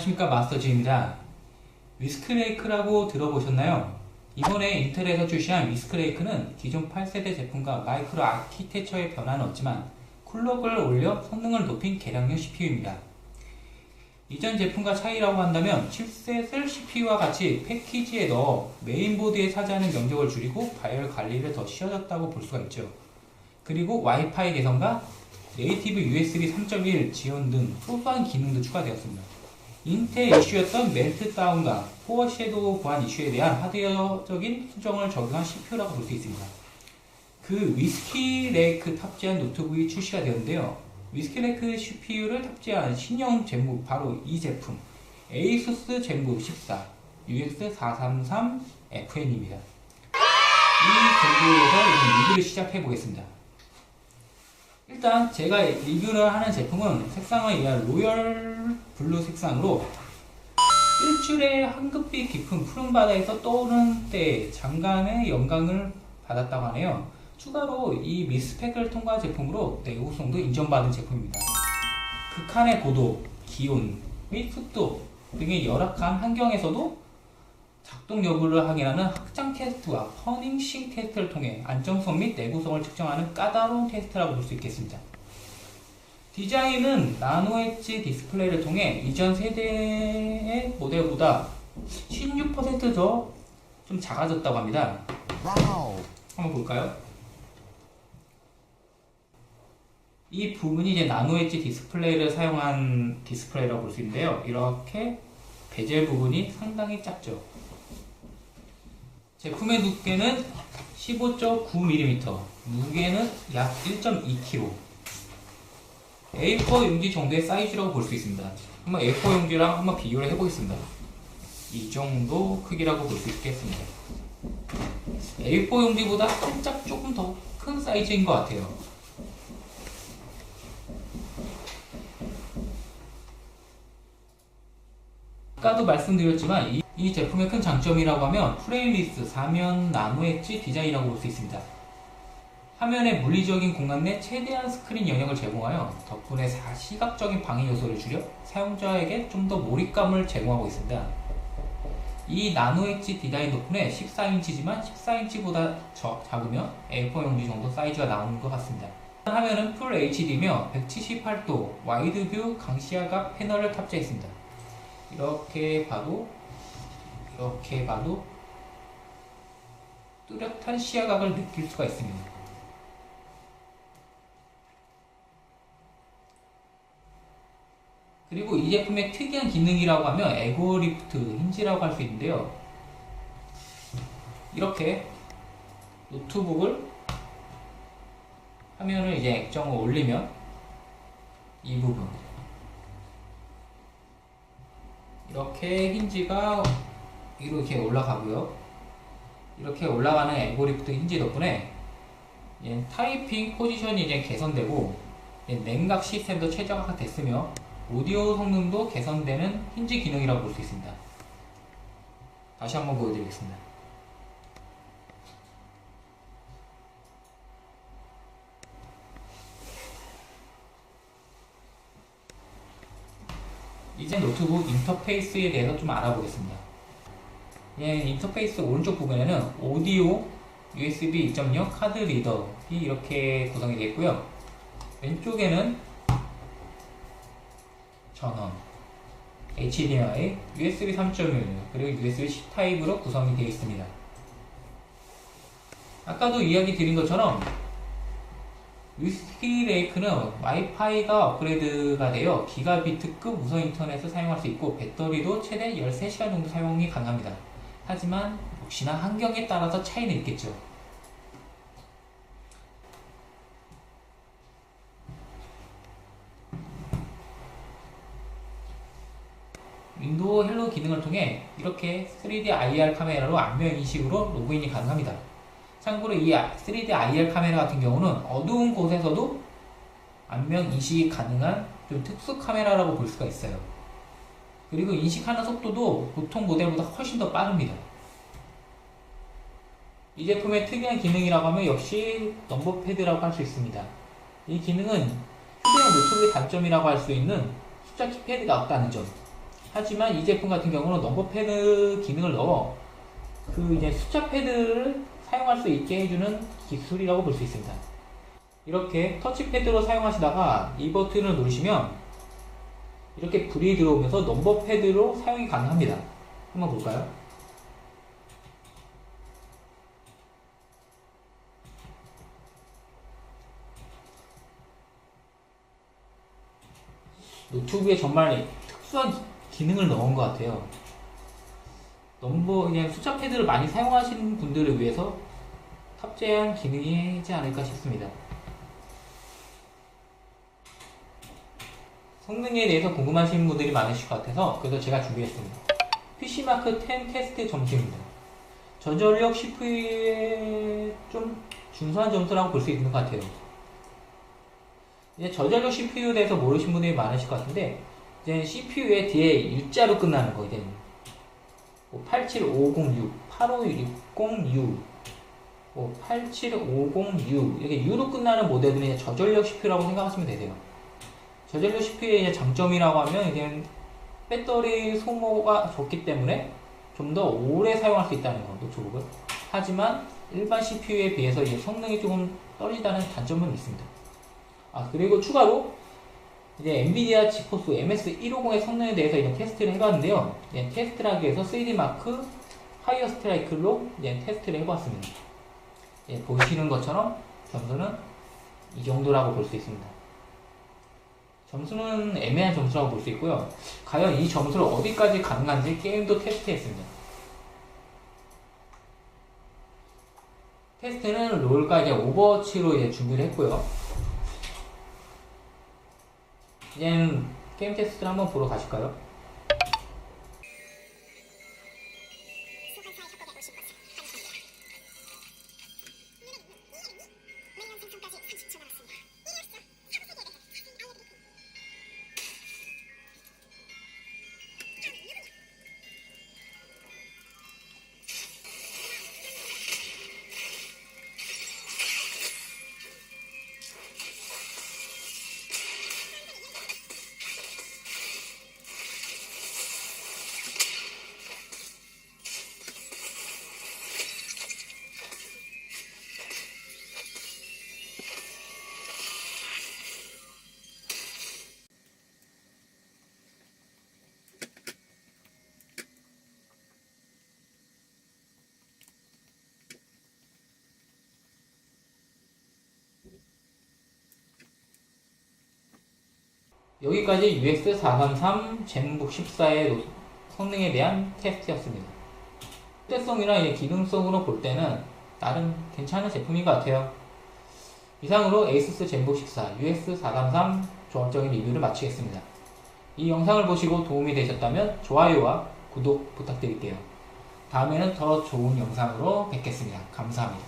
안녕하십니까, 마스터즈입니다. 위스크레이크라고 들어보셨나요? 이번에 인텔에서 출시한 위스크레이크는 기존 8세대 제품과 마이크로 아키텍처의 변화는 없지만 쿨럭을 올려 성능을 높인 개량형 CPU입니다. 이전 제품과 차이라고 한다면 칩셋을 CPU와 같이 패키지에 넣어 메인보드에 차지하는 면적을 줄이고 발열 관리를 더 쉬워졌다고 볼 수가 있죠. 그리고 와이파이 개선과 네이티브 USB 3.1 지원 등 소소한 기능도 추가되었습니다. 인텔 이슈였던 멜트다운과 포어 섀도우 보안 이슈에 대한 하드웨어적인 수정을 적용한 CPU라고 볼 수 있습니다. 그 위스키레이크 탑재한 노트북이 출시가 되었는데요. 위스키레이크 CPU를 탑재한 신형 젠북 바로 이 제품 ASUS 젠북 14 UX433FN입니다. 이 젠북에서 리뷰를 시작해 보겠습니다. 일단 제가 리뷰를 하는 제품은 색상을 이해한 로열 블루 색상으로 일출의 황급빛 깊은 푸른 바다에서 떠오르는 때 장관의 영감을 받았다고 하네요. 추가로 이 미스펙을 통과한 제품으로 내구성도 인정받은 제품입니다. 극한의 고도, 기온 및 습도 등의 열악한 환경에서도 작동 여부를 확인하는 확장 테스트와 퍼닝싱 테스트를 통해 안정성 및 내구성을 측정하는 까다로운 테스트라고 볼 수 있겠습니다. 디자인은 나노 엣지 디스플레이를 통해 이전 세대의 모델보다 16% 더 좀 작아졌다고 합니다. 와우. 한번 볼까요? 이 부분이 이제 나노 엣지 디스플레이를 사용한 디스플레이라고 볼 수 있는데요. 이렇게 베젤 부분이 상당히 작죠. 제품의 두께는 15.9mm, 무게는 약 1.2kg, A4 용지 정도의 사이즈라고 볼 수 있습니다. 한번 A4 용지랑 한번 비교를 해보겠습니다. 이 정도 크기라고 볼 수 있겠습니다. A4 용지보다 살짝 조금 더 큰 사이즈인 것 같아요. 아까도 말씀드렸지만 이 제품의 큰 장점이라고 하면 프레임리스 4면 나노 엣지 디자인이라고 볼 수 있습니다. 화면의 물리적인 공간 내 최대한 스크린 영역을 제공하여 덕분에 시각적인 방해 요소를 줄여 사용자에게 좀 더 몰입감을 제공하고 있습니다. 이 나노 엣지 디자인 덕분에 14인치지만 14인치보다 작으면 A4 용지 정도 사이즈가 나오는 것 같습니다. 화면은 풀 HD며 178도 와이드 뷰 강시야각 패널을 탑재했습니다. 이렇게 봐도 뚜렷한 시야각을 느낄 수가 있습니다. 그리고 이 제품의 특이한 기능이라고 하면 에고 리프트 힌지라고 할 수 있는데요. 이렇게 노트북을 화면을 이제 액정을 올리면 이 부분 이렇게 힌지가 이렇게 올라가고요. 이렇게 올라가는 에고리프트 힌지 덕분에 타이핑 포지션이 이제 개선되고 냉각 시스템도 최적화가 됐으며 오디오 성능도 개선되는 힌지 기능이라고 볼 수 있습니다. 다시 한번 보여드리겠습니다. 이제 노트북 인터페이스에 대해서 좀 알아보겠습니다. 인터페이스 오른쪽 부분에는 오디오, USB 2.0 카드 리더이 이렇게 구성이 되어 있고요. 왼쪽에는 전원, HDMI, USB 3.1 그리고 USB-C 타입으로 구성이 되어 있습니다. 아까도 이야기 드린 것처럼 위스키레이크는 와이파이가 업그레이드가 되어 기가비트급 무선 인터넷을 사용할 수 있고 배터리도 최대 13시간 정도 사용이 가능합니다. 하지만 역시나 환경에 따라서 차이는 있겠죠. 윈도우 헬로 기능을 통해 이렇게 3D IR 카메라로 안면 인식으로 로그인이 가능합니다. 참고로 이 3D IR 카메라 같은 경우는 어두운 곳에서도 안면 인식이 가능한 좀 특수 카메라라고 볼 수가 있어요. 그리고 인식하는 속도도 보통 모델보다 훨씬 더 빠릅니다. 이 제품의 특이한 기능이라고 하면 역시 넘버패드라고 할 수 있습니다. 이 기능은 휴대용 노트북의 단점이라고 할 수 있는 숫자 키패드가 없다는 점. 하지만 이 제품 같은 경우는 넘버 패드 기능을 넣어 그 이제 숫자 패드를 사용할 수 있게 해주는 기술이라고 볼 수 있습니다. 이렇게 터치패드로 사용하시다가 이 버튼을 누르시면 이렇게 불이 들어오면서 넘버 패드로 사용이 가능합니다. 한번 볼까요? 노트북에 정말 특수한 기능을 넣은 것 같아요. 그냥 숫자 패드를 많이 사용하시는 분들을 위해서 탑재한 기능이지 않을까 싶습니다. 성능에 대해서 궁금하신 분들이 많으실 것 같아서 그래서 제가 준비했습니다. PC마크 10 테스트 점수입니다. 저전력 CPU에 좀 준수한 점수라고 볼 수 있는 것 같아요. 이제 저전력 CPU에 대해서 모르신 분들이 많으실 것 같은데, 이제 CPU의 뒤에 U자로 끝나는 거, 이제 87506, 85606, 87506 이렇게 U로 끝나는 모델들은 이제 저전력 CPU라고 생각하시면 되세요. 저전력 CPU의 이제 장점이라고 하면 이제 배터리 소모가 적기 때문에 좀 더 오래 사용할 수 있다는 거, 노트북을. 하지만 일반 CPU에 비해서 이제 성능이 조금 떨어지다는 단점은 있습니다. 그리고 추가로 이제 엔비디아 지포스 MS150의 성능에 대해서 이제 테스트를 해봤는데요. 테스트를 하기 위해서 3D마크 파이어 스트라이크로 이제 테스트를 해봤습니다. 보시는 것처럼 점수는 이 정도라고 볼 수 있습니다. 점수는 애매한 점수라고 볼 수 있고요. 과연 이 점수를 어디까지 가능한지 게임도 테스트했습니다. 테스트는 롤과 이제 오버워치로 이제 준비를 했고요. 이제는 게임 테스트를 한번 보러 가실까요? 여기까지 UX433 젠북 14의 성능에 대한 테스트였습니다. 휴대성이나 기능성으로 볼 때는 나름 괜찮은 제품인 것 같아요. 이상으로 ASUS 젠북 14 UX433 종합적인 리뷰를 마치겠습니다. 이 영상을 보시고 도움이 되셨다면 좋아요와 구독 부탁드릴게요. 다음에는 더 좋은 영상으로 뵙겠습니다. 감사합니다.